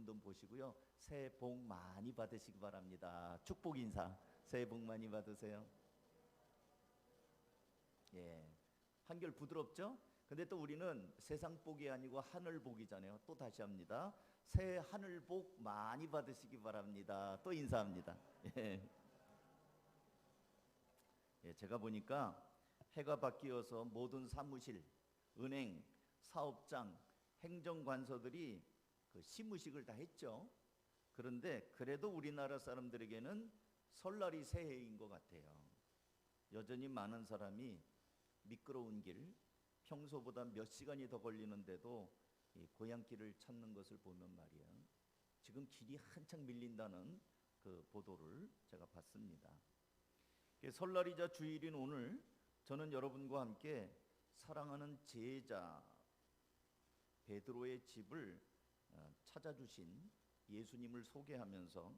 분 보시고요. 새해 복 많이 받으시기 바랍니다. 축복 인사. 새해 복 많이 받으세요. 예, 한결 부드럽죠? 근데 또 우리는 세상 복이 아니고 하늘 복이잖아요. 또 다시 합니다. 새해 하늘 복 많이 받으시기 바랍니다. 또 인사합니다. 예. 예, 제가 보니까 해가 바뀌어서 모든 사무실, 은행, 사업장, 행정관서들이 그 시무식을 다 했죠. 그런데 그래도 우리나라 사람들에게는 설날이 새해인 것 같아요. 여전히 많은 사람이 미끄러운 길, 평소보다 몇 시간이 더 걸리는데도 이 고향길을 찾는 것을 보면 말이에요. 지금 길이 한창 밀린다는 그 보도를 제가 봤습니다. 설날이자 주일인 오늘 저는 여러분과 함께 사랑하는 제자 베드로의 집을 찾아주신 예수님을 소개하면서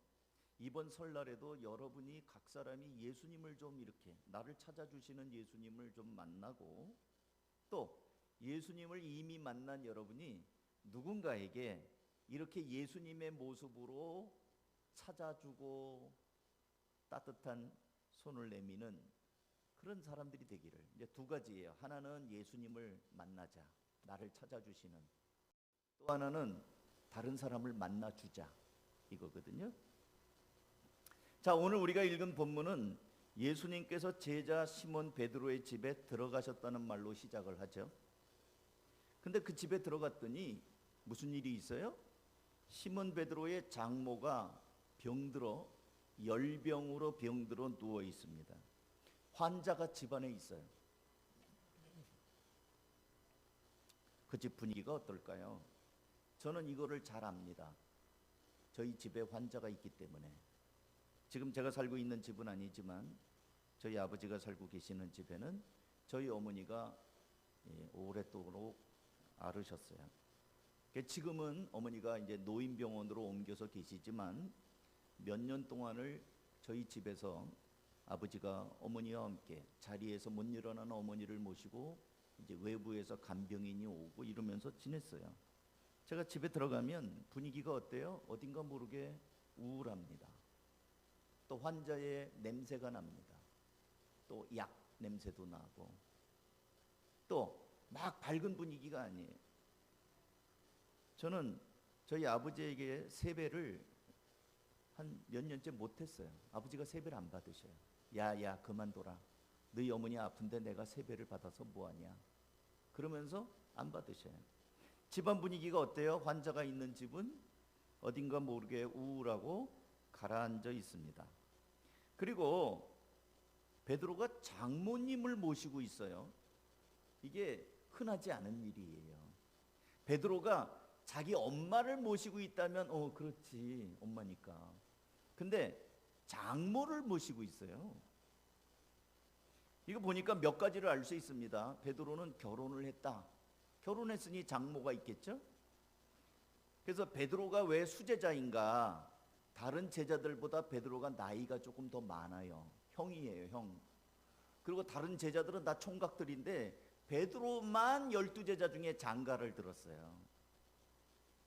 이번 설날에도 여러분이 각 사람이 예수님을 좀 이렇게 나를 찾아주시는 예수님을 좀 만나고 또 예수님을 이미 만난 여러분이 누군가에게 이렇게 예수님의 모습으로 찾아주고 따뜻한 손을 내미는 그런 사람들이 되기를. 이제 두 가지예요. 하나는 예수님을 만나자, 나를 찾아주시는. 또 하나는 다른 사람을 만나주자, 이거거든요. 자, 오늘 우리가 읽은 본문은 예수님께서 제자 시몬 베드로의 집에 들어가셨다는 말로 시작을 하죠. 근데 그 집에 들어갔더니 무슨 일이 있어요? 시몬 베드로의 장모가 병들어 열병으로 병들어 누워 있습니다. 환자가 집안에 있어요. 그 집 분위기가 어떨까요? 저는 이거를 잘 압니다. 저희 집에 환자가 있기 때문에. 지금 제가 살고 있는 집은 아니지만 저희 아버지가 살고 계시는 집에는 저희 어머니가 오랫도록 앓으셨어요. 지금은 어머니가 이제 노인병원으로 옮겨서 계시지만 몇 년 동안을 저희 집에서 아버지가 어머니와 함께 자리에서 못 일어나는 어머니를 모시고 이제 외부에서 간병인이 오고 이러면서 지냈어요. 제가 집에 들어가면 분위기가 어때요? 어딘가 모르게 우울합니다. 또 환자의 냄새가 납니다. 또 약 냄새도 나고 또 막 밝은 분위기가 아니에요. 저는 저희 아버지에게 세배를 한 몇 년째 못했어요. 아버지가 세배를 안 받으셔요. 야야 그만둬라. 너희 어머니 아픈데 내가 세배를 받아서 뭐하냐. 그러면서 안 받으셔요. 집안 분위기가 어때요? 환자가 있는 집은 어딘가 모르게 우울하고 가라앉아 있습니다. 그리고 베드로가 장모님을 모시고 있어요. 이게 흔하지 않은 일이에요. 베드로가 자기 엄마를 모시고 있다면 그렇지 엄마니까. 근데 장모를 모시고 있어요. 이거 보니까 몇 가지를 알 수 있습니다. 베드로는 결혼을 했다. 결혼했으니 장모가 있겠죠? 그래서 베드로가 왜 수제자인가? 다른 제자들보다 베드로가 나이가 조금 더 많아요. 형이에요, 형. 그리고 다른 제자들은 다 총각들인데 베드로만 12제자 중에 장가를 들었어요.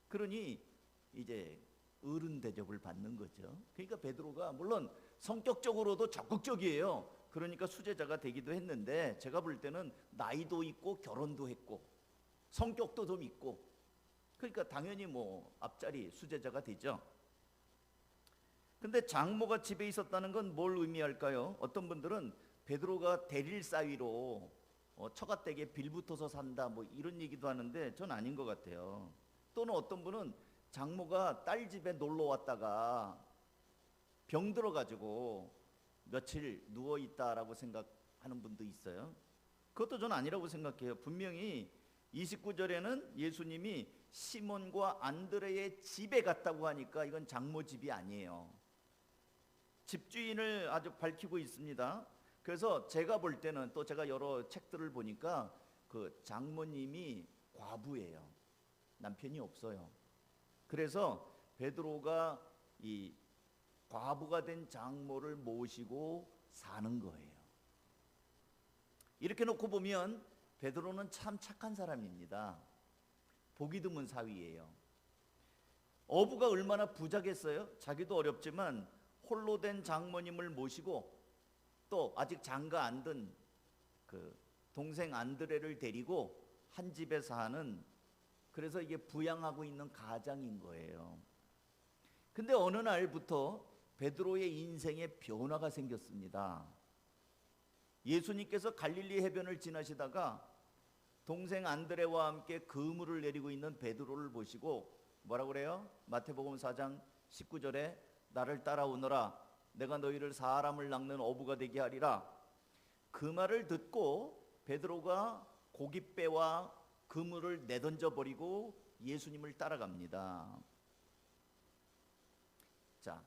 그러니 이제 어른 대접을 받는 거죠. 그러니까 베드로가 물론 성격적으로도 적극적이에요. 그러니까 수제자가 되기도 했는데 제가 볼 때는 나이도 있고 결혼도 했고 성격도 좀 있고 그러니까 당연히 뭐 앞자리 수제자가 되죠. 근데 장모가 집에 있었다는 건 뭘 의미할까요? 어떤 분들은 베드로가 대릴 사위로 처가댁에 빌붙어서 산다 뭐 이런 얘기도 하는데 전 아닌 것 같아요. 또는 어떤 분은 장모가 딸 집에 놀러 왔다가 병들어 가지고 며칠 누워 있다라고 생각하는 분도 있어요. 그것도 전 아니라고 생각해요. 분명히 29절에는 예수님이 시몬과 안드레의 집에 갔다고 하니까 이건 장모 집이 아니에요. 집주인을 아주 밝히고 있습니다. 그래서 제가 볼 때는 또 제가 여러 책들을 보니까 그 장모님이 과부예요. 남편이 없어요. 그래서 베드로가 이 과부가 된 장모를 모시고 사는 거예요. 이렇게 놓고 보면 베드로는 참 착한 사람입니다. 보기 드문 사위예요. 어부가 얼마나 부자겠어요? 자기도 어렵지만 홀로 된 장모님을 모시고 또 아직 장가 안 든 그 동생 안드레를 데리고 한 집에 사는, 그래서 이게 부양하고 있는 가장인 거예요. 근데 어느 날부터 베드로의 인생에 변화가 생겼습니다. 예수님께서 갈릴리 해변을 지나시다가 동생 안드레와 함께 그물을 내리고 있는 베드로를 보시고 뭐라고 그래요? 마태복음 4장 19절에 나를 따라오너라, 내가 너희를 사람을 낚는 어부가 되게 하리라. 그 말을 듣고 베드로가 고깃배와 그물을 내던져 버리고 예수님을 따라갑니다. 자,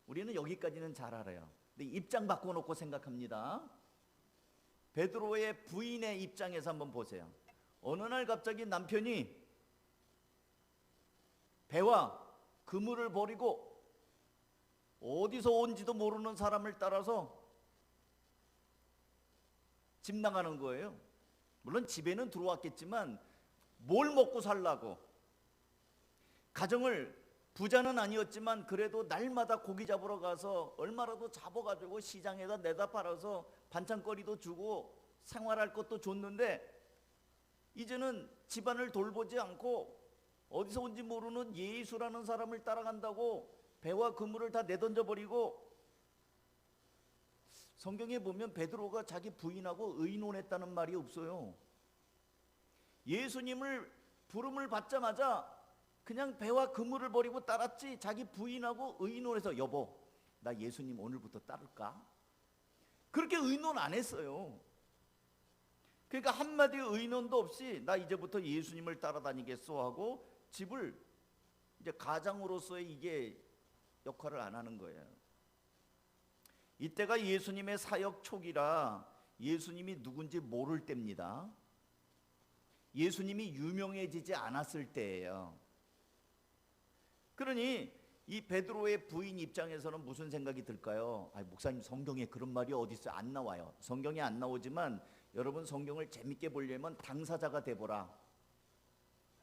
우리는 여기까지는 잘 알아요. 근데 입장 바꿔놓고 생각합니다. 베드로의 부인의 입장에서 한번 보세요. 어느 날 갑자기 남편이 배와 그물을 버리고 어디서 온지도 모르는 사람을 따라서 집 나가는 거예요. 물론 집에는 들어왔겠지만 뭘 먹고 살라고, 가정을, 부자는 아니었지만 그래도 날마다 고기 잡으러 가서 얼마라도 잡아가지고 시장에다 내다 팔아서 반찬거리도 주고 생활할 것도 줬는데 이제는 집안을 돌보지 않고 어디서 온지 모르는 예수라는 사람을 따라간다고 배와 그물을 다 내던져 버리고. 성경에 보면 베드로가 자기 부인하고 의논했다는 말이 없어요. 예수님을 부름을 받자마자 그냥 배와 그물을 버리고 따랐지, 자기 부인하고 의논해서 여보 나 예수님 오늘부터 따를까? 그렇게 의논 안 했어요. 그러니까 한마디 의논도 없이 나 이제부터 예수님을 따라다니겠소 하고 집을 이제 가장으로서의 이게 역할을 안 하는 거예요. 이때가 예수님의 사역 초기라 예수님이 누군지 모를 때입니다. 예수님이 유명해지지 않았을 때예요. 그러니 이 베드로의 부인 입장에서는 무슨 생각이 들까요? 목사님 성경에 그런 말이 어디 있어요? 안 나와요. 성경에 안 나오지만 여러분 성경을 재밌게 보려면 당사자가 돼보라.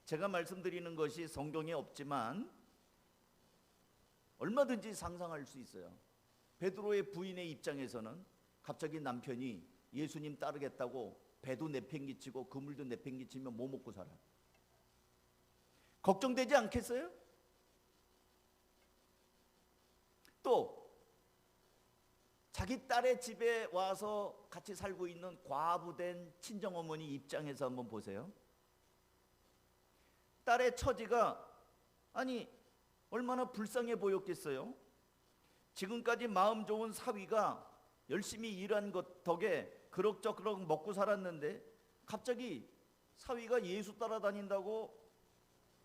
제가 말씀드리는 것이 성경에 없지만 얼마든지 상상할 수 있어요. 베드로의 부인의 입장에서는 갑자기 남편이 예수님 따르겠다고 배도 내팽개치고 그물도 내팽개치면 뭐 먹고 살아? 걱정되지 않겠어요? 또 자기 딸의 집에 와서 같이 살고 있는 과부된 친정어머니 입장에서 한번 보세요. 딸의 처지가 얼마나 불쌍해 보였겠어요. 지금까지 마음 좋은 사위가 열심히 일한 것 덕에 그럭저럭 먹고 살았는데 갑자기 사위가 예수 따라다닌다고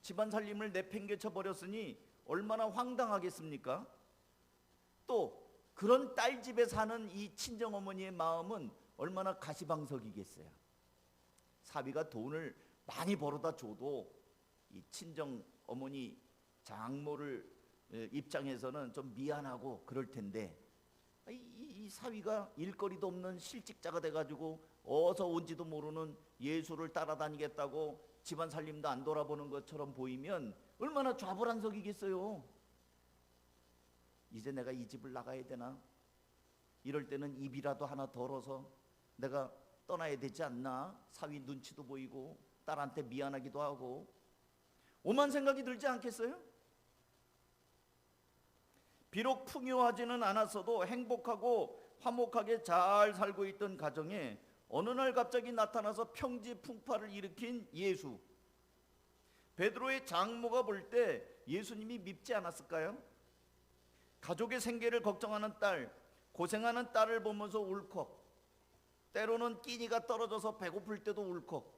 집안 살림을 내팽개쳐 버렸으니 얼마나 황당하겠습니까? 또 그런 딸 집에 사는 이 친정어머니의 마음은 얼마나 가시방석이겠어요. 사위가 돈을 많이 벌어다 줘도 이 친정어머니 장모를 입장에서는 좀 미안하고 그럴 텐데 이 사위가 일거리도 없는 실직자가 돼가지고 어디서 온지도 모르는 예수를 따라다니겠다고 집안 살림도 안 돌아보는 것처럼 보이면 얼마나 좌불안석이겠어요. 이제 내가 이 집을 나가야 되나? 이럴 때는 입이라도 하나 덜어서 내가 떠나야 되지 않나? 사위 눈치도 보이고 딸한테 미안하기도 하고 오만 생각이 들지 않겠어요? 비록 풍요하지는 않았어도 행복하고 화목하게 잘 살고 있던 가정에 어느 날 갑자기 나타나서 평지풍파를 일으킨 예수. 베드로의 장모가 볼 때 예수님이 밉지 않았을까요? 가족의 생계를 걱정하는 딸, 고생하는 딸을 보면서 울컥, 때로는 끼니가 떨어져서 배고플 때도 울컥,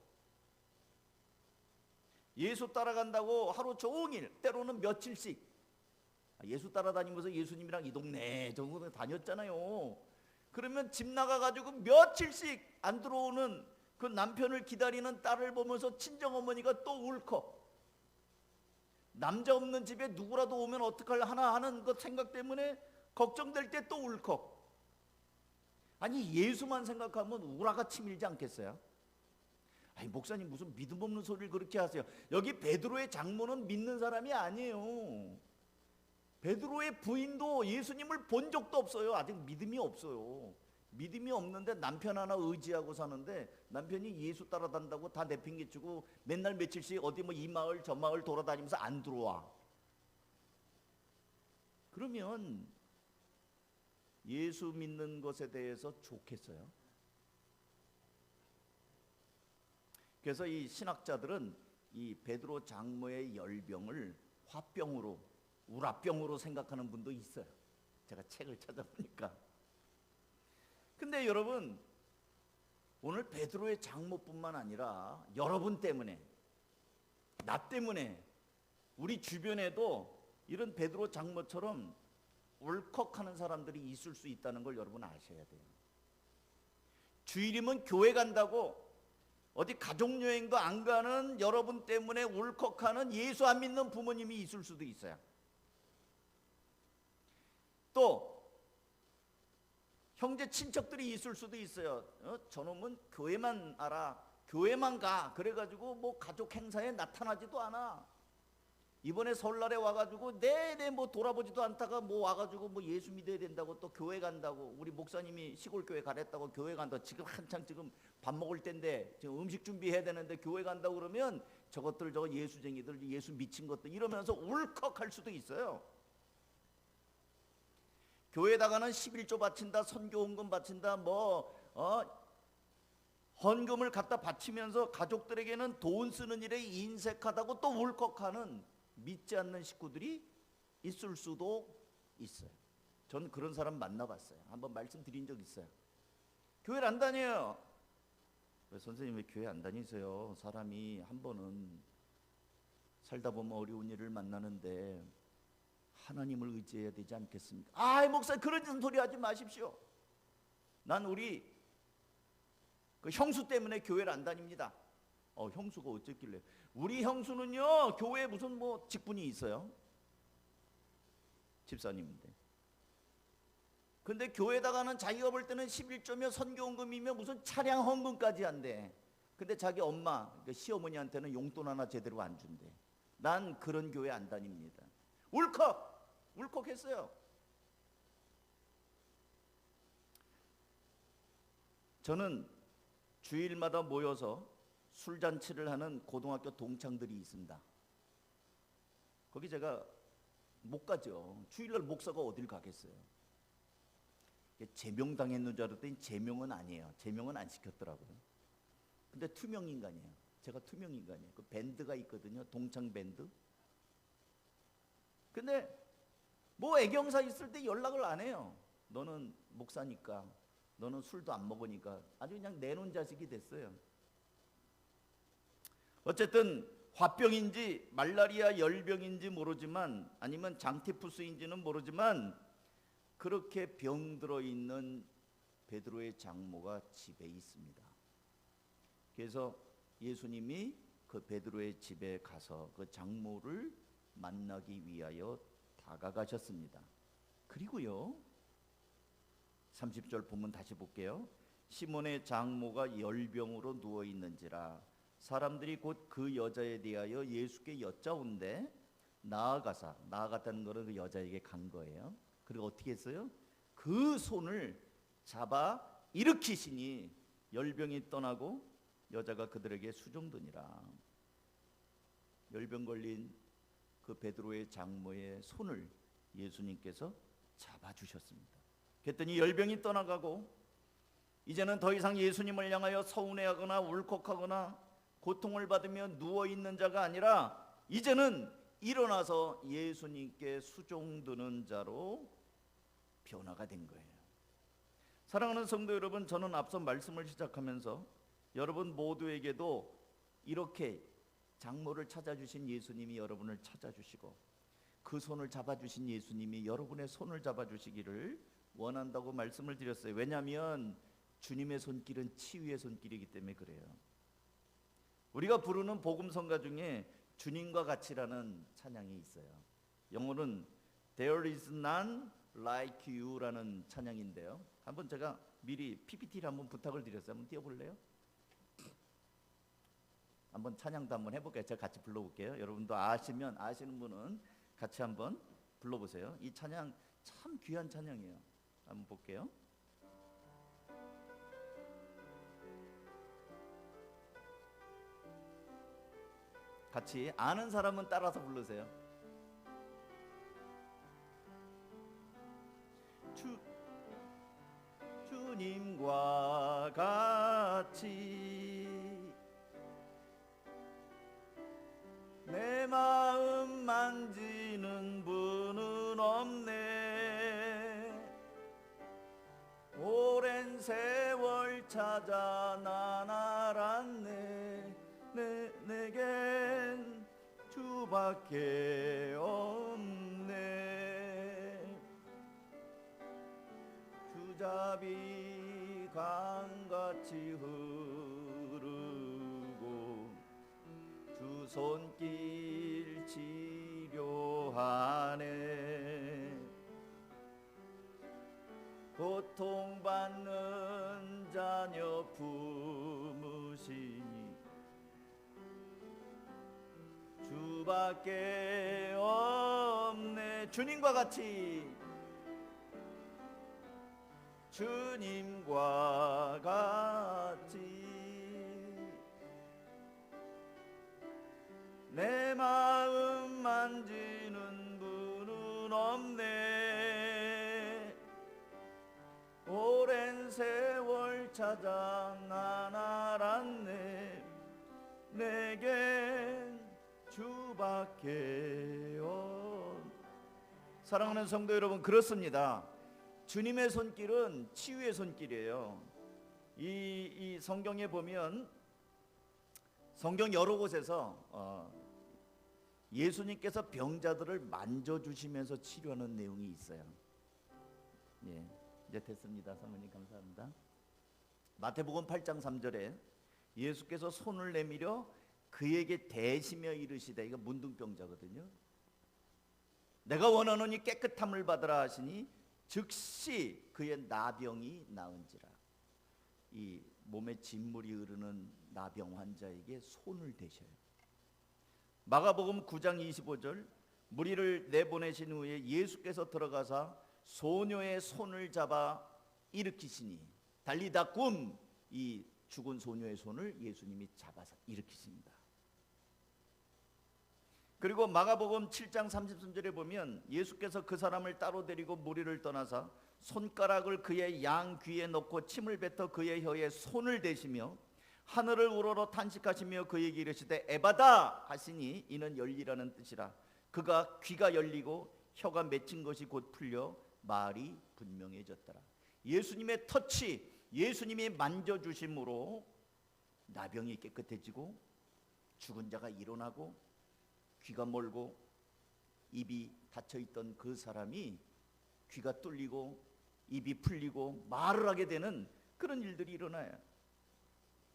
예수 따라간다고 하루 종일 때로는 며칠씩, 예수 따라다니면서 예수님이랑 이 동네 저 동네 다녔잖아요. 그러면 집 나가가지고 며칠씩 안 들어오는 그 남편을 기다리는 딸을 보면서 친정어머니가 또 울컥, 남자 없는 집에 누구라도 오면 어떡하나 하는 것 생각 때문에 걱정될 때 또 울컥. 예수만 생각하면 우라가 치밀지 않겠어요? 아니 목사님 무슨 믿음 없는 소리를 그렇게 하세요. 여기 베드로의 장모는 믿는 사람이 아니에요. 베드로의 부인도 예수님을 본 적도 없어요. 아직 믿음이 없어요. 믿음이 없는데 남편 하나 의지하고 사는데 남편이 예수 따라다닌다고 다 내팽개치고 맨날 며칠씩 어디 뭐 이 마을 저 마을 돌아다니면서 안 들어와. 그러면 예수 믿는 것에 대해서 좋겠어요? 그래서 이 신학자들은 이 베드로 장모의 열병을 화병으로 우라병으로 생각하는 분도 있어요. 제가 책을 찾아보니까. 근데 여러분 오늘 베드로의 장모뿐만 아니라 여러분 때문에 나 때문에 우리 주변에도 이런 베드로 장모처럼 울컥하는 사람들이 있을 수 있다는 걸 여러분 아셔야 돼요. 주일이면 교회 간다고 어디 가족여행도 안 가는 여러분 때문에 울컥하는 예수 안 믿는 부모님이 있을 수도 있어요. 또 형제 친척들이 있을 수도 있어요. 저놈은 교회만 알아, 교회만 가, 그래가지고 뭐 가족 행사에 나타나지도 않아. 이번에 설날에 와가지고 내내 뭐 돌아보지도 않다가 뭐 와가지고 뭐 예수 믿어야 된다고 또 교회 간다고, 우리 목사님이 시골 교회 가랬다고 교회 간다. 지금 한창 지금 밥 먹을 때인데 지금 음식 준비해야 되는데 교회 간다고 그러면 저것들 저거 예수쟁이들 예수 미친 것들 이러면서 울컥할 수도 있어요. 교회에다가는 11조 바친다, 선교 헌금 바친다, 헌금을 갖다 바치면서 가족들에게는 돈 쓰는 일에 인색하다고 또 울컥하는 믿지 않는 식구들이 있을 수도 있어요. 전 그런 사람 만나봤어요. 한번 말씀드린 적 있어요. 교회를 안 다녀요. 왜 선생님 왜 교회 안 다니세요? 사람이 한 번은 살다 보면 어려운 일을 만나는데 하나님을 의지해야 되지 않겠습니까? 아이 목사 그런 소리 하지 마십시오. 난 우리 그 형수 때문에 교회를 안 다닙니다. 형수가 어쨌길래? 우리 형수는요 교회에 무슨 뭐 직분이 있어요. 집사님인데. 근데 교회에다가는 자기가 볼 때는 11조며 선교헌금이며 무슨 차량 헌금까지 한대. 근데 자기 엄마 그러니까 시어머니한테는 용돈 하나 제대로 안 준대. 난 그런 교회 안 다닙니다. 울컥했어요. 저는 주일마다 모여서 술잔치를 하는 고등학교 동창들이 있습니다. 거기 제가 못 가죠. 주일날 목사가 어딜 가겠어요. 제명당했는 줄 알았더니 제명은 아니에요. 제명은 안 시켰더라고요. 근데 투명인간이에요. 제가 투명인간이에요. 그 밴드가 있거든요. 동창 밴드. 근데 뭐 애경사 있을 때 연락을 안 해요. 너는 목사니까, 너는 술도 안 먹으니까 아주 그냥 내놓은 자식이 됐어요. 어쨌든 화병인지 말라리아 열병인지 모르지만 아니면 장티푸스인지는 모르지만 그렇게 병들어 있는 베드로의 장모가 집에 있습니다. 그래서 예수님이 그 베드로의 집에 가서 그 장모를 만나기 위하여 다가가셨습니다. 그리고요 30절 본문 다시 볼게요. 시몬의 장모가 열병으로 누워 있는지라 사람들이 곧 그 여자에 대하여 예수께 여짜온데 나아갔다는 것은 그 여자에게 간 거예요. 그리고 어떻게 했어요? 그 손을 잡아 일으키시니 열병이 떠나고 여자가 그들에게 수종드니라. 열병 걸린 그 베드로의 장모의 손을 예수님께서 잡아주셨습니다. 그랬더니 열병이 떠나가고 이제는 더 이상 예수님을 향하여 서운해하거나 울컥하거나 고통을 받으며 누워있는 자가 아니라 이제는 일어나서 예수님께 수종드는 자로 변화가 된 거예요. 사랑하는 성도 여러분, 저는 앞서 말씀을 시작하면서 여러분 모두에게도 이렇게 장모를 찾아주신 예수님이 여러분을 찾아주시고 그 손을 잡아주신 예수님이 여러분의 손을 잡아주시기를 원한다고 말씀을 드렸어요. 왜냐하면 주님의 손길은 치유의 손길이기 때문에 그래요. 우리가 부르는 복음성가 중에 주님과 같이라는 찬양이 있어요. 영어는 There is none like you라는 찬양인데요. 한번 제가 미리 PPT를 한번 부탁을 드렸어요. 한번 띄워볼래요? 한번 찬양도 한번 해볼게요. 제가 같이 불러볼게요. 여러분도 아시면 아시는 분은 같이 한번 불러보세요. 이 찬양 참 귀한 찬양이에요. 한번 볼게요. 같이 아는 사람은 따라서 부르세요. 주님과 같이 내 마음 만지는 분은 없네. 오랜 세월 찾아 난 알았네. 내겐 주밖에 없네. 주잡이 강같이 흐르고 주 손길 치료하네. 고통받는 자녀 품으시니 주밖에 없네. 주님과 같이 주님과 같이 내 마음 만지는 분은 없네. 오랜 세월 찾아 난 알았네. 내겐 주밖에 없네. 사랑하는 성도 여러분, 그렇습니다. 주님의 손길은 치유의 손길이에요. 이 성경에 보면 성경 여러 곳에서 예수님께서 병자들을 만져주시면서 치료하는 내용이 있어요. 예, 이제 됐습니다. 사모님 감사합니다. 마태복음 8장 3절에 예수께서 손을 내밀어 그에게 대시며 이르시되, 이거 문둥병자거든요. 내가 원하노니 깨끗함을 받으라 하시니 즉시 그의 나병이 나은지라. 이 몸에 진물이 흐르는 나병 환자에게 손을 대셔요. 마가복음 9장 25절, 무리를 내보내신 후에 예수께서 들어가사 소녀의 손을 잡아 일으키시니, 달리다 굼, 이 죽은 소녀의 손을 예수님이 잡아서 일으키십니다. 그리고 마가복음 7장 33절에 보면 예수께서 그 사람을 따로 데리고 무리를 떠나사 손가락을 그의 양 귀에 넣고 침을 뱉어 그의 혀에 손을 대시며 하늘을 우러러 탄식하시며 그에게 이르시되 에바다 하시니 이는 열리라는 뜻이라. 그가 귀가 열리고 혀가 맺힌 것이 곧 풀려 말이 분명해졌더라. 예수님의 터치, 예수님이 만져주심으로 나병이 깨끗해지고 죽은 자가 일어나고 귀가 멀고 입이 닫혀있던 그 사람이 귀가 뚫리고 입이 풀리고 말을 하게 되는 그런 일들이 일어나요.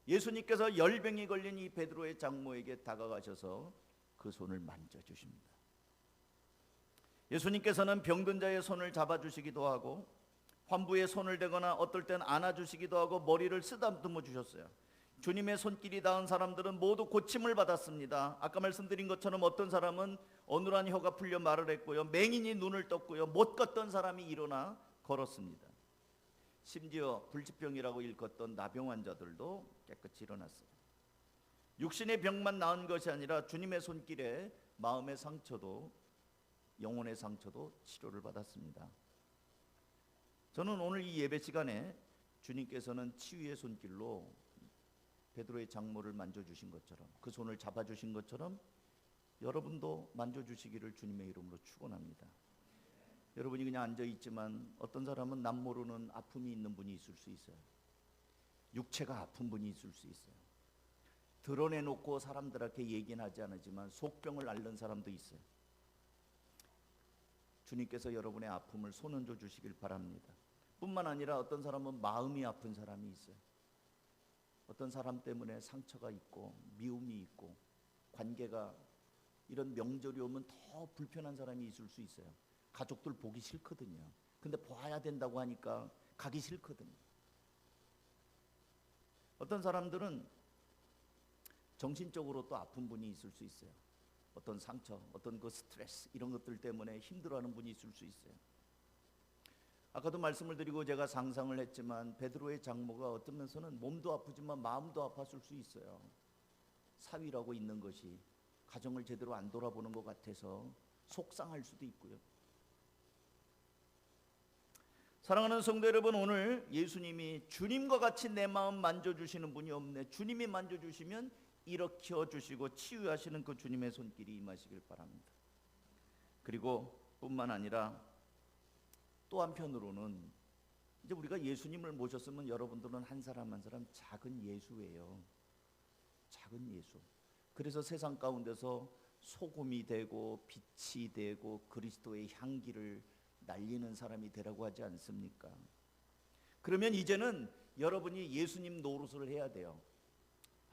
예수님께서 열병이 걸린 이 베드로의 장모에게 다가가셔서 그 손을 만져주십니다. 예수님께서는 병든 자의 손을 잡아주시기도 하고 환부의 손을 대거나 어떨 땐 안아주시기도 하고 머리를 쓰다듬어 주셨어요. 주님의 손길이 닿은 사람들은 모두 고침을 받았습니다. 아까 말씀드린 것처럼 어떤 사람은 어눌한 혀가 풀려 말을 했고요, 맹인이 눈을 떴고요, 못 걷던 사람이 일어나 걸었습니다. 심지어 불치병이라고 일컫던 나병 환자들도 깨끗이 일어났어요. 육신의 병만 나은 것이 아니라 주님의 손길에 마음의 상처도 영혼의 상처도 치료를 받았습니다. 저는 오늘 이 예배 시간에 주님께서는 치유의 손길로 베드로의 장모를 만져주신 것처럼, 그 손을 잡아주신 것처럼 여러분도 만져주시기를 주님의 이름으로 축원합니다. 여러분이 그냥 앉아있지만 어떤 사람은 남 모르는 아픔이 있는 분이 있을 수 있어요. 육체가 아픈 분이 있을 수 있어요. 드러내놓고 사람들에게 얘기는 하지 않지만 속병을 앓는 사람도 있어요. 주님께서 여러분의 아픔을 손 얹어 주시길 바랍니다. 뿐만 아니라 어떤 사람은 마음이 아픈 사람이 있어요. 어떤 사람 때문에 상처가 있고 미움이 있고 관계가, 이런 명절이 오면 더 불편한 사람이 있을 수 있어요. 가족들 보기 싫거든요. 근데 봐야 된다고 하니까 가기 싫거든요. 어떤 사람들은 정신적으로 또 아픈 분이 있을 수 있어요. 어떤 상처, 어떤 그 스트레스 이런 것들 때문에 힘들어하는 분이 있을 수 있어요. 아까도 말씀을 드리고 제가 상상을 했지만 베드로의 장모가 어떤 면서는 몸도 아프지만 마음도 아팠을 수 있어요. 사위라고 있는 것이 가정을 제대로 안 돌아보는 것 같아서 속상할 수도 있고요. 사랑하는 성도 여러분, 오늘 예수님이 주님과 같이 내 마음 만져주시는 분이 없네. 주님이 만져주시면 일으켜 주시고 치유하시는 그 주님의 손길이 임하시길 바랍니다. 그리고 뿐만 아니라 또 한편으로는 이제 우리가 예수님을 모셨으면 여러분들은 한 사람 한 사람 작은 예수예요. 작은 예수. 그래서 세상 가운데서 소금이 되고 빛이 되고 그리스도의 향기를 날리는 사람이 되라고 하지 않습니까? 그러면 이제는 여러분이 예수님 노릇을 해야 돼요.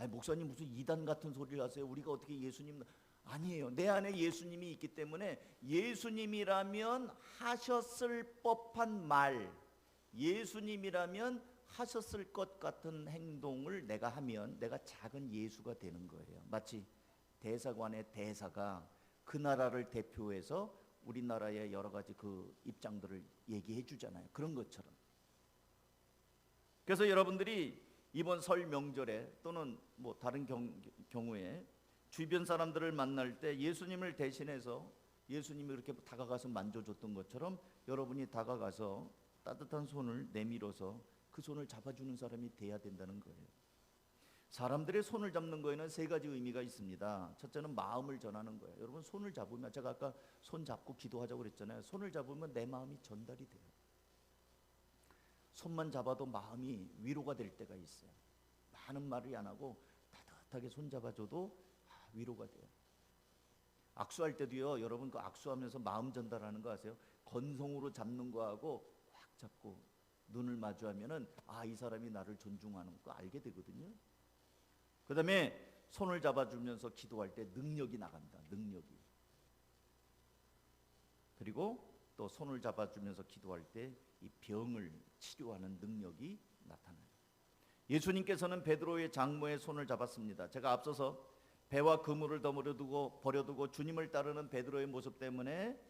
아니, 목사님 무슨 이단 같은 소리를 하세요? 우리가 어떻게 예수님... 아니에요. 내 안에 예수님이 있기 때문에 예수님이라면 하셨을 법한 말, 예수님이라면 하셨을 것 같은 행동을 내가 하면 내가 작은 예수가 되는 거예요. 마치 대사관의 대사가 그 나라를 대표해서 우리나라의 여러 가지 그 입장들을 얘기해 주잖아요. 그런 것처럼. 그래서 여러분들이 이번 설 명절에 또는 뭐 다른 경우에 주변 사람들을 만날 때 예수님을 대신해서 예수님이 그렇게 다가가서 만져줬던 것처럼 여러분이 다가가서 따뜻한 손을 내밀어서 그 손을 잡아주는 사람이 돼야 된다는 거예요. 사람들의 손을 잡는 거에는 세 가지 의미가 있습니다. 첫째는 마음을 전하는 거예요. 여러분 손을 잡으면, 제가 아까 손 잡고 기도하자고 그랬잖아요. 손을 잡으면 내 마음이 전달이 돼요. 손만 잡아도 마음이 위로가 될 때가 있어요. 많은 말을 안 하고 따뜻하게 손 잡아줘도 위로가 돼요. 악수할 때도요, 여러분 그 악수하면서 마음 전달하는 거 아세요? 건성으로 잡는 거하고 확 잡고 눈을 마주하면은 이 사람이 나를 존중하는 거 알게 되거든요. 그 다음에 손을 잡아주면서 기도할 때 능력이 나간다. 능력이. 그리고 또 손을 잡아주면서 기도할 때 이 병을 치료하는 능력이 나타나요. 예수님께서는 베드로의 장모의 손을 잡았습니다. 제가 앞서서 배와 그물을 버려두고 주님을 따르는 베드로의 모습 때문에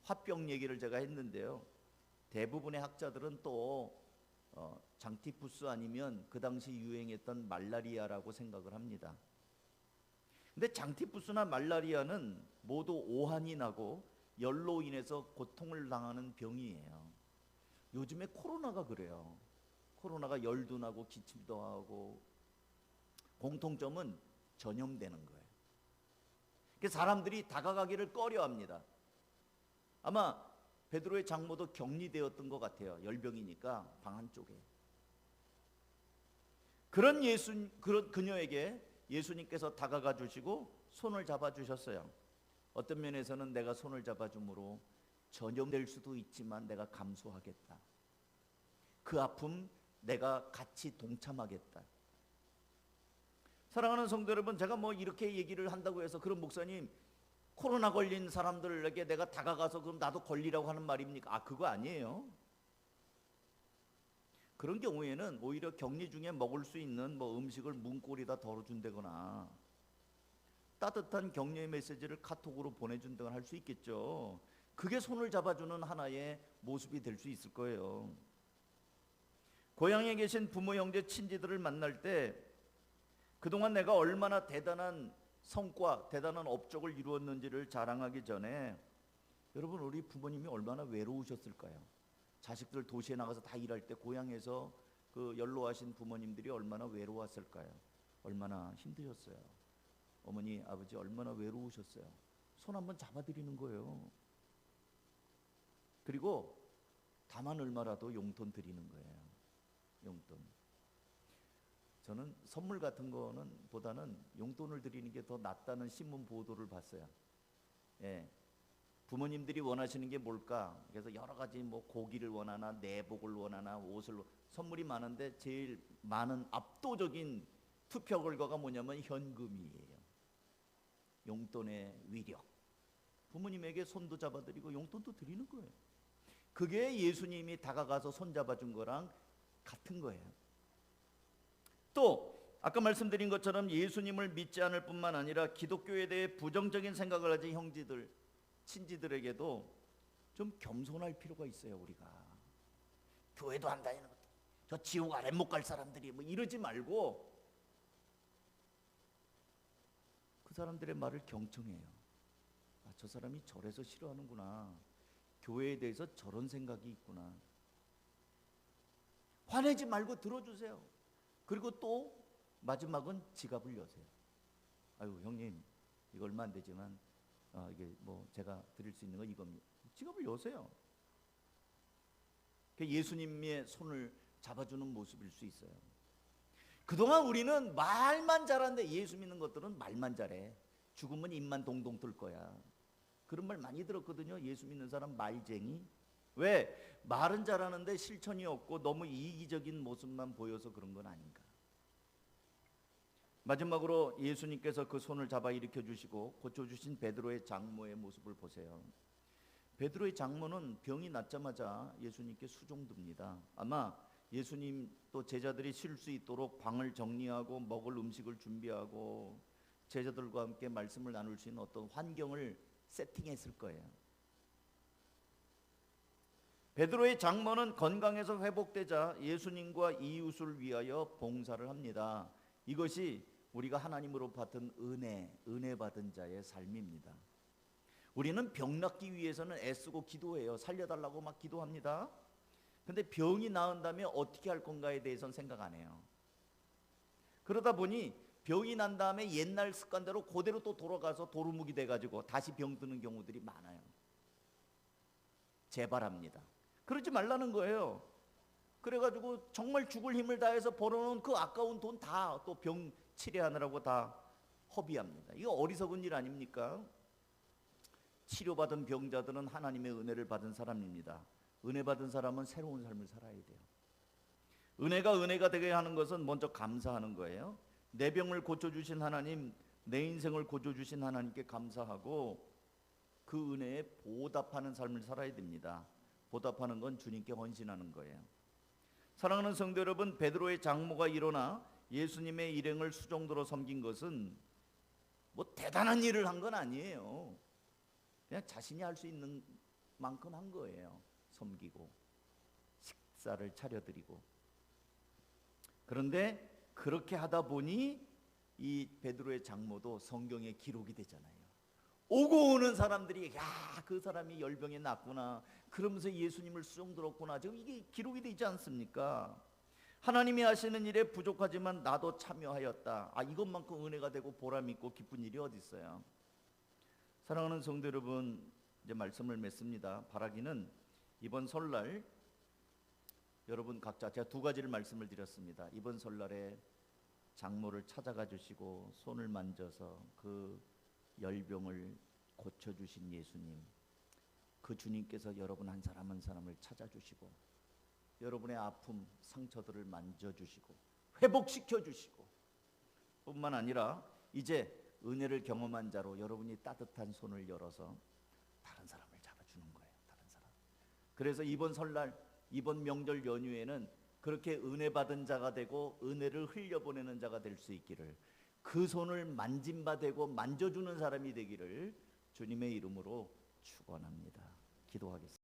화병 얘기를 제가 했는데요. 대부분의 학자들은 또 장티푸스 아니면 그 당시 유행했던 말라리아라고 생각을 합니다. 근데 장티푸스나 말라리아는 모두 오한이 나고 열로 인해서 고통을 당하는 병이에요. 요즘에 코로나가 그래요. 코로나가 열도 나고 기침도 하고 공통점은 전염되는 거예요. 그래서 사람들이 다가가기를 꺼려합니다. 아마 베드로의 장모도 격리되었던 것 같아요. 열병이니까 방 한쪽에. 그런 그녀에게 예수님께서 다가가 주시고 손을 잡아 주셨어요. 어떤 면에서는 내가 손을 잡아줌으로 전염될 수도 있지만 내가 감수하겠다. 그 아픔 내가 같이 동참하겠다. 사랑하는 성도 여러분, 제가 뭐 이렇게 얘기를 한다고 해서 그럼 목사님 코로나 걸린 사람들에게 내가 다가가서 그럼 나도 걸리라고 하는 말입니까? 그거 아니에요. 그런 경우에는 오히려 격리 중에 먹을 수 있는 뭐 음식을 문고리에다 덜어준다거나 따뜻한 격려의 메시지를 카톡으로 보내준다거나 할 수 있겠죠. 그게 손을 잡아주는 하나의 모습이 될 수 있을 거예요. 고향에 계신 부모, 형제, 친지들을 만날 때 그동안 내가 얼마나 대단한 성과, 대단한 업적을 이루었는지를 자랑하기 전에 여러분 우리 부모님이 얼마나 외로우셨을까요? 자식들 도시에 나가서 다 일할 때 고향에서 그 연로하신 부모님들이 얼마나 외로웠을까요? 얼마나 힘드셨어요? 어머니, 아버지 얼마나 외로우셨어요? 손 한번 잡아드리는 거예요. 그리고 다만 얼마라도 용돈 드리는 거예요. 용돈. 저는 선물 같은 거는 보다는 용돈을 드리는 게 더 낫다는 신문 보도를 봤어요. 예. 부모님들이 원하시는 게 뭘까? 그래서 여러 가지 뭐 고기를 원하나 내복을 원하나 옷을 선물이 많은데 제일 많은 압도적인 투표 결과가 뭐냐면 현금이에요. 용돈의 위력. 부모님에게 손도 잡아드리고 용돈도 드리는 거예요. 그게 예수님이 다가가서 손 잡아준 거랑 같은 거예요. 또 아까 말씀드린 것처럼 예수님을 믿지 않을 뿐만 아니라 기독교에 대해 부정적인 생각을 가진 형제들, 친지들에게도 좀 겸손할 필요가 있어요. 우리가 교회도 안 다니는 것도 저 지옥 아래 못 갈 사람들이 뭐 이러지 말고 그 사람들의 말을 경청해요. 아, 저 사람이 저래서 싫어하는구나. 교회에 대해서 저런 생각이 있구나. 화내지 말고 들어주세요. 그리고 또 마지막은 지갑을 여세요. 아유 형님 이거 얼마 안 되지만 이게 뭐 제가 드릴 수 있는 거 이겁니다. 지갑을 여세요. 예수님의 손을 잡아주는 모습일 수 있어요. 그동안 우리는 말만 잘하는데 예수 믿는 것들은 말만 잘해. 죽으면 입만 동동 뜰 거야. 그런 말 많이 들었거든요. 예수 믿는 사람 말쟁이. 왜? 말은 잘하는데 실천이 없고 너무 이기적인 모습만 보여서 그런 건 아닌가. 마지막으로 예수님께서 그 손을 잡아 일으켜 주시고 고쳐주신 베드로의 장모의 모습을 보세요. 베드로의 장모는 병이 낫자마자 예수님께 수종듭니다. 아마 예수님 또 제자들이 쉴 수 있도록 방을 정리하고 먹을 음식을 준비하고 제자들과 함께 말씀을 나눌 수 있는 어떤 환경을 세팅했을 거예요. 베드로의 장모는 건강해서 회복되자 예수님과 이웃을 위하여 봉사를 합니다. 이것이 우리가 하나님으로 받은 은혜 받은 자의 삶입니다. 우리는 병 낫기 위해서는 애쓰고 기도해요. 살려달라고 막 기도합니다. 근데 병이 나은 다음에 어떻게 할 건가에 대해서는 생각 안 해요. 그러다 보니 병이 난 다음에 옛날 습관대로 그대로 또 돌아가서 도루묵이 돼가지고 다시 병드는 경우들이 많아요. 재발합니다. 그러지 말라는 거예요. 그래가지고 정말 죽을 힘을 다해서 벌어놓은 그 아까운 돈 다 또 병 치료하느라고 다 허비합니다. 이거 어리석은 일 아닙니까? 치료받은 병자들은 하나님의 은혜를 받은 사람입니다. 은혜 받은 사람은 새로운 삶을 살아야 돼요. 은혜가 되게 하는 것은 먼저 감사하는 거예요. 내 병을 고쳐주신 하나님, 내 인생을 고쳐주신 하나님께 감사하고 그 은혜에 보답하는 삶을 살아야 됩니다. 보답하는 건 주님께 헌신하는 거예요. 사랑하는 성도 여러분, 베드로의 장모가 일어나 예수님의 일행을 수종들어 섬긴 것은 뭐 대단한 일을 한 건 아니에요. 그냥 자신이 할 수 있는 만큼 한 거예요. 섬기고 식사를 차려드리고. 그런데 그렇게 하다 보니 이 베드로의 장모도 성경에 기록이 되잖아요. 오고 오는 사람들이 그 사람이 열병에 낫구나 그러면서 예수님을 수종들었구나. 지금 이게 기록이 되지 않습니까? 하나님이 하시는 일에 부족하지만 나도 참여하였다. 이것만큼 은혜가 되고 보람 있고 기쁜 일이 어디 있어요? 사랑하는 성도 여러분, 이제 말씀을 맺습니다. 바라기는 이번 설날 여러분 각자 제가 두 가지를 말씀을 드렸습니다. 이번 설날에 장모를 찾아가 주시고 손을 만져서 그 열병을 고쳐주신 예수님, 그 주님께서 여러분 한 사람 한 사람을 찾아주시고 여러분의 아픔, 상처들을 만져주시고 회복시켜주시고 뿐만 아니라 이제 은혜를 경험한 자로 여러분이 따뜻한 손을 열어서 다른 사람을 잡아주는 거예요. 다른 사람. 그래서 이번 설날, 이번 명절 연휴에는 그렇게 은혜 받은 자가 되고 은혜를 흘려보내는 자가 될 수 있기를, 그 손을 만진 바 되고 만져주는 사람이 되기를 주님의 이름으로 축원합니다. 기도하겠습니다.